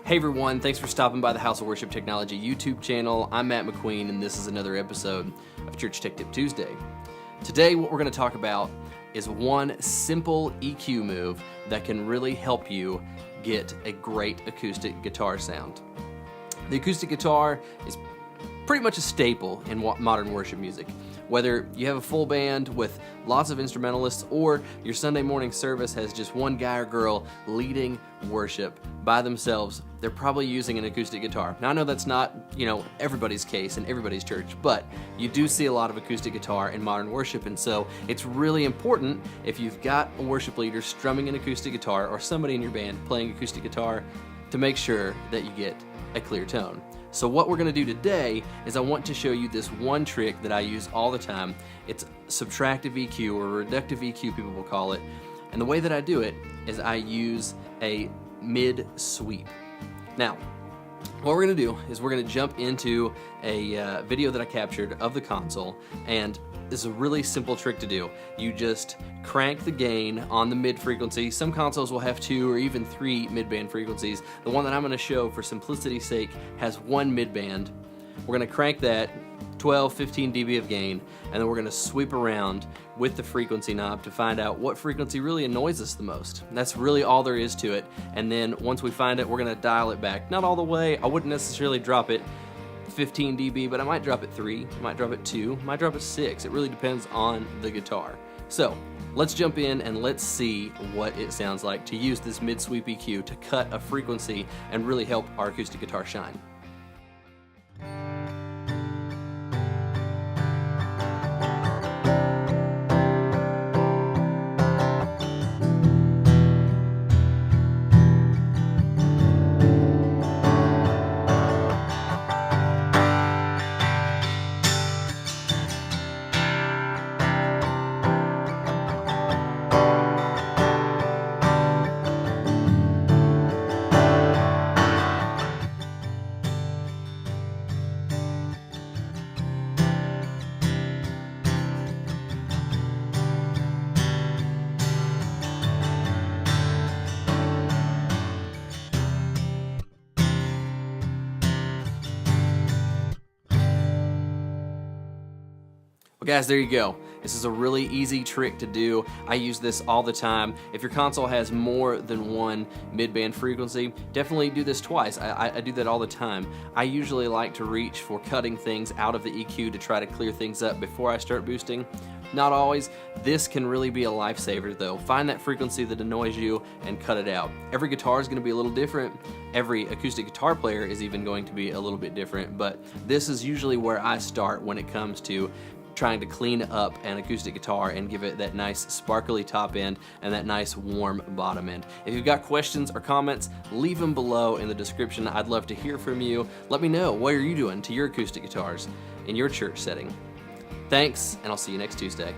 Hey everyone, thanks for stopping by the House of Worship Technology YouTube channel. I'm Matt McQueen and this is another episode of Church Tech Tip Tuesday. Today what we're going to talk about is one simple EQ move that can really help you get a great acoustic guitar sound. The acoustic guitar is pretty much a staple in modern worship music. Whether you have a full band with lots of instrumentalists or your Sunday morning service has just one guy or girl leading worship by themselves, they're probably using an acoustic guitar. Now I know that's not, everybody's case in everybody's church, but you do see a lot of acoustic guitar in modern worship, and so it's really important if you've got a worship leader strumming an acoustic guitar or somebody in your band playing acoustic guitar to make sure that you get a clear tone. So what we're going to do today is I want to show you this one trick that I use all the time. It's subtractive EQ or reductive EQ, people will call it. And the way that I do it is I use a mid sweep. Now, what we're going to do is we're going to jump into a video that I captured of the console, and this is a really simple trick to do. You just crank the gain on the mid frequency. Some consoles will have 2 or even 3 mid-band frequencies. The one that I'm going to show for simplicity's sake has 1 mid-band. We're going to crank that 12, 15 dB of gain, and then we're going to sweep around with the frequency knob to find out what frequency really annoys us the most. And that's really all there is to it. And then once we find it, we're going to dial it back. Not all the way. I wouldn't necessarily drop it 15 dB, but I might drop it 3, I might drop it 2, I might drop it 6. It really depends on the guitar. So let's jump in and let's see what it sounds like to use this mid-sweep EQ to cut a frequency and really help our acoustic guitar shine. Well guys, there you go. This is a really easy trick to do. I use this all the time. If your console has more than 1 mid-band frequency, definitely do this twice. I do that all the time. I usually like to reach for cutting things out of the EQ to try to clear things up before I start boosting. Not always. This can really be a lifesaver though. Find that frequency that annoys you and cut it out. Every guitar is going to be a little different. Every acoustic guitar player is even going to be a little bit different, but this is usually where I start when it comes to trying to clean up an acoustic guitar and give it that nice sparkly top end and that nice warm bottom end. If you've got questions or comments, leave them below in the description. I'd love to hear from you. Let me know, what are you doing to your acoustic guitars in your church setting? Thanks, and I'll see you next Tuesday.